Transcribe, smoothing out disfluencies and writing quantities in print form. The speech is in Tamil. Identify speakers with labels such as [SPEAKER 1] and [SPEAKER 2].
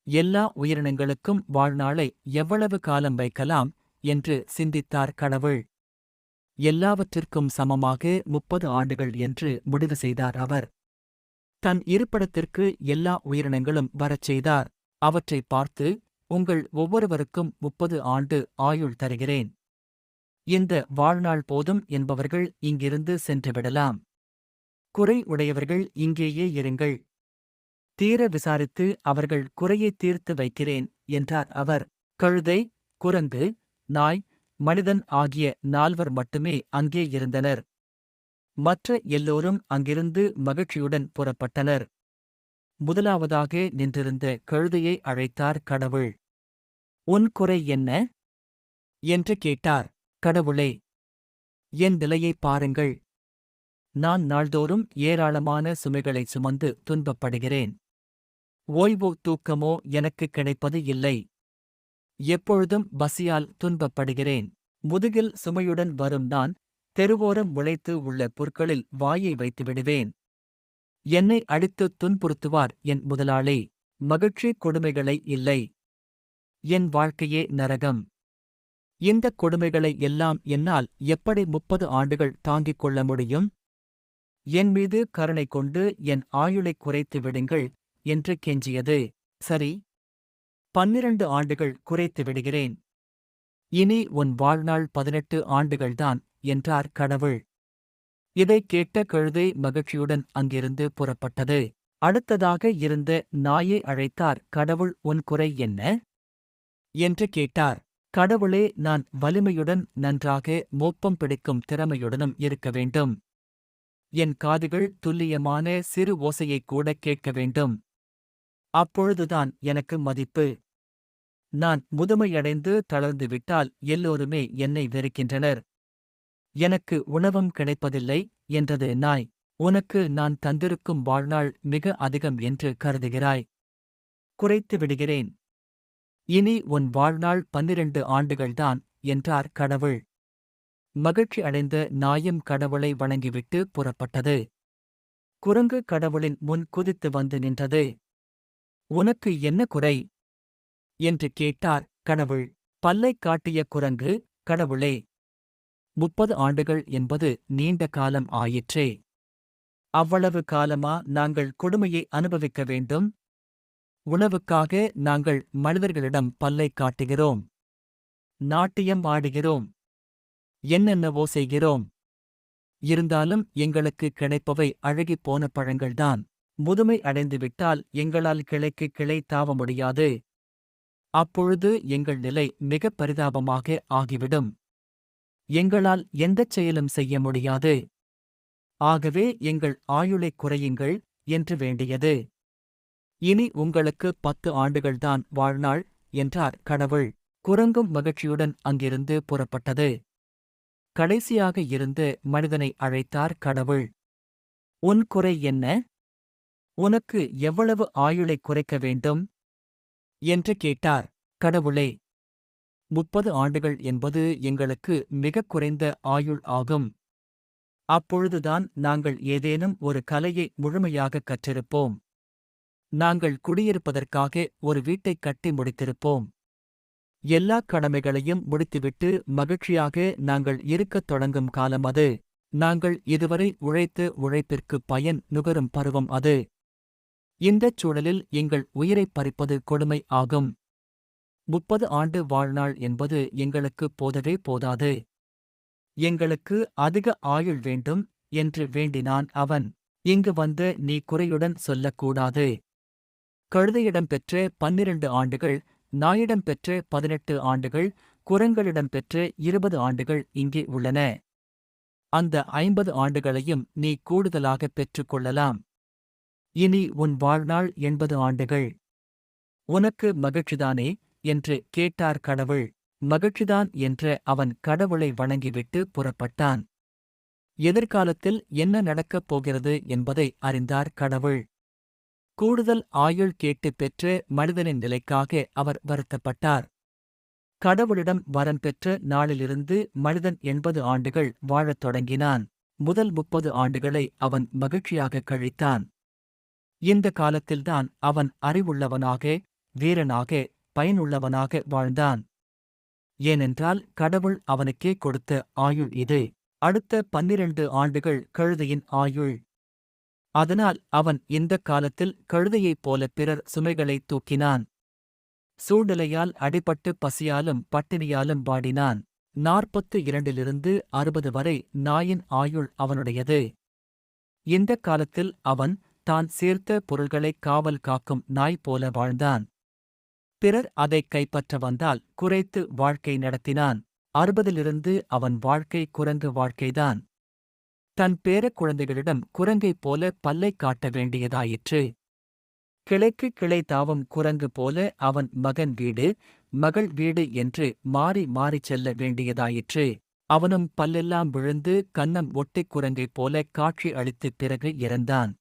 [SPEAKER 1] எல்லா உயிரினங்களுக்கும் வாழ்நாளை எவ்வளவு காலம் வைக்கலாம் என்று சிந்தித்தார் கடவுள். எல்லாவற்றிற்கும் சமமாக 30 ஆண்டுகள் என்று முடிவு செய்தார் அவர். தன் இருப்பிடத்திற்கு எல்லா உயிரினங்களும் வரச் செய்தார். அவற்றை பார்த்து, உங்கள் ஒவ்வொருவருக்கும் 30 ஆண்டு ஆயுள் தருகிறேன். இந்த வாழ்நாள் போதும் என்பவர்கள் இங்கிருந்து சென்றுவிடலாம். குறை உடையவர்கள் இங்கேயே இருங்கள். தீர விசாரித்து அவர்கள் குறையை தீர்த்து வைக்கிறேன் என்றார் அவர். கழுதை, குரங்கு, நாய், மனிதன் ஆகிய 4 மட்டுமே அங்கே இருந்தனர். மற்ற எல்லோரும் அங்கிருந்து மகிழ்ச்சியுடன் புறப்பட்டனர். முதலாவதாக நின்றிருந்த கழுதையை அழைத்தார் கடவுள். உன் குறை என்ன? என்று கேட்டார். கடவுளே, என் நிலையை பாருங்கள். நான் நாள்தோறும் ஏராளமான சுமைகளை சுமந்து துன்பப்படுகிறேன். ஓய்வோ தூக்கமோ எனக்கு கிடைப்பது இல்லை. எப்பொழுதும் பசியால் துன்பப்படுகிறேன். முதுகில் சுமையுடன் வரும் நான் தெருவோரம் முளைத்து உள்ள புற்களில் வாயை வைத்துவிடுவேன். என்னை அடித்துத் துன்புறுத்துவார் என் முதலாளி. மகிழ்ச்சி கொடுமைகளை இல்லை. என் வாழ்க்கையே நரகம். இந்தக் கொடுமைகளை எல்லாம் என்னால் எப்படி 30 ஆண்டுகள் தாங்கிக் கொள்ள முடியும்? என் மீது கருணை கொண்டு என் ஆயுளைக் குறைத்து விடுங்கள் என்று கெஞ்சியது. சரி, 12 ஆண்டுகள் குறைத்து விடுகிறேன். இனி உன் வாழ்நாள் 18 ஆண்டுகள்தான் என்றார் கடவுள். இதைக் கேட்ட கழுதை மகிழ்ச்சியுடன் அங்கிருந்து புறப்பட்டது. அடுத்ததாக இருந்த நாயை அழைத்தார். கடவுள், உன் குறை என்ன? என்று கேட்டார். கடவுளே, நான் வலிமையுடன் நன்றாக மோப்பம் பிடிக்கும் திறமையுடனும் இருக்க வேண்டும். என் காதுகள் துல்லியமான சிறு ஓசையைக் கூட கேட்க வேண்டும். அப்பொழுதுதான் எனக்கு மதிப்பு. நான் முதுமையடைந்து தளர்ந்துவிட்டால் எல்லோருமே என்னை வெறுக்கின்றனர். எனக்கு உணவும் கிடைப்பதில்லை என்றது நாய். உனக்கு நான் தந்திருக்கும் வாழ்நாள் மிக அதிகம் என்று கருதுகிறாய். குறைத்து விடுகிறேன். இனி உன் வாழ்நாள் 12 ஆண்டுகள்தான் என்றார் கடவுள். மகிழ்ச்சி அடைந்த நாயும் கடவுளை வணங்கிவிட்டு புறப்பட்டது. குரங்கு கடவுளின் முன் குதித்து வந்து நின்றது. உனக்கு என்ன குறை? என்று கேட்டார் கடவுள். பல்லைக் காட்டிய குரங்கு, கடவுளே, 30 ஆண்டுகள் என்பது நீண்ட காலம் ஆயிற்றே. அவ்வளவு காலமா நாங்கள் கொடுமையை அனுபவிக்க வேண்டும்? உணவுக்காக நாங்கள் மனிதர்களிடம் பல்லைக் காட்டுகிறோம். நாட்டியம் ஆடுகிறோம். என்னென்னவோ செய்கிறோம். இருந்தாலும் எங்களுக்கு கிடைப்பவை அழுகிப் போன பழங்கள்தான். முதுமை அடைந்துவிட்டால் எங்களால் கிளைக்கு கிளை தாவ முடியாது. அப்பொழுது எங்கள் நிலை மிகப் பரிதாபமாக ஆகிவிடும். எங்களால் எந்தச் செயலும் செய்ய முடியாது. ஆகவே எங்கள் ஆயுளைக் குறையுங்கள் என்று வேண்டியது. இனி உங்களுக்கு 10 ஆண்டுகள்தான் வாழ்நாள் என்றார் கடவுள். குரங்கும் மகிழ்ச்சியுடன் அங்கிருந்து புறப்பட்டது. கடைசியாக இருந்த மனிதனை அழைத்தார் கடவுள். உன் குறை என்ன? உனக்கு எவ்வளவு ஆயுளைக் குறைக்க வேண்டும்? என்று கேட்டார். கடவுளே, 30 ஆண்டுகள் என்பது எங்களுக்கு மிகக் குறைந்த ஆயுள் ஆகும். அப்பொழுதுதான் நாங்கள் ஏதேனும் ஒரு கலையை முழுமையாகக் கற்றிருப்போம். நாங்கள் குடியிருப்பதற்காக ஒரு வீட்டைக் கட்டி முடித்திருப்போம். எல்லாக் கடமைகளையும் முடித்துவிட்டு மகிழ்ச்சியாக நாங்கள் இருக்கத் தொடங்கும் காலம் அது. நாங்கள் இதுவரை உழைத்த உழைப்பிற்குப் பயன் நுகரும் பருவம் அது. இந்தச் சூழலில் எங்கள் உயிரைப் பறிப்பது கொடுமை ஆகும். 30 ஆண்டு வாழ்நாள் என்பது எங்களுக்குப் போதவே போதாது. எங்களுக்கு அதிக ஆயுள் வேண்டும் என்று வேண்டினான் அவன். இங்கு வந்து நீ குறையுடன் சொல்லக்கூடாது. கழுதையிடம் பெற்ற 12 ஆண்டுகள், நாயிடம் பெற்ற 18 ஆண்டுகள், குரங்களிடம் பெற்ற 20 ஆண்டுகள் இங்கே உள்ளன. அந்த 50 ஆண்டுகளையும் நீ கூடுதலாகப் பெற்றுக் கொள்ளலாம். இனி உன் வாழ்நாள் 80 ஆண்டுகள். உனக்கு மகிழ்ச்சிதானே என்று கேட்டார் கடவுள். மகிழ்ச்சிதான் என்ற அவன் கடவுளை வணங்கிவிட்டு புறப்பட்டான். எதிர்காலத்தில் என்ன நடக்கப் போகிறது என்பதை அறிந்தார் கடவுள். கூடுதல் ஆயுள் கேட்டுப் பெற்ற மனிதனின் நிலைக்காக அவர் வருத்தப்பட்டார். கடவுளிடம் வரம் பெற்ற நாளிலிருந்து மனிதன் 80 ஆண்டுகள் வாழத் தொடங்கினான். முதல் 30 ஆண்டுகளை அவன் மகிழ்ச்சியாகக் கழித்தான். இந்த காலத்தில்தான் அவன் அறிவுள்ளவனாக, வீரனாக பயனுள்ளவனாக வாழ்ந்தான். ஏனென்றால் கடவுள் அவனுக்கே கொடுத்த ஆயுள் இது. அடுத்த 12 ஆண்டுகள் கழுதையின் ஆயுள். அதனால் அவன் இந்தக் காலத்தில் கழுதையைப் போல பிறர் சுமைகளைத் தூக்கினான். சூழ்நிலையால் அடிபட்டு பசியாலும் பட்டினியாலும் வாடினான். 42 60 வரை நாயின் ஆயுள் அவனுடையது. இந்தக் காலத்தில் அவன் தான் சேர்த்த பொருள்களைக் காவல் காக்கும் நாய் போல வாழ்ந்தான். பிறர் அதைக் கைப்பற்ற வந்தால் குறைத்து வாழ்க்கை நடத்தினான். 60 அவன் வாழ்க்கை குரங்கு வாழ்க்கைதான். தன் பேரக் குழந்தைகளிடம் குரங்கைப் போல பல்லைக் காட்ட வேண்டியதாயிற்று. கிளைக்கு கிளை தாவும் குரங்கு போல அவன் மகன் வீடு, மகள் வீடு என்று மாறி மாறிச் செல்ல வேண்டியதாயிற்று. அவனும் பல்லெல்லாம் விழுந்து கன்னம் ஒட்டிக் குரங்கைப் போல காட்சி அளித்துப் பிறகு இறந்தான்.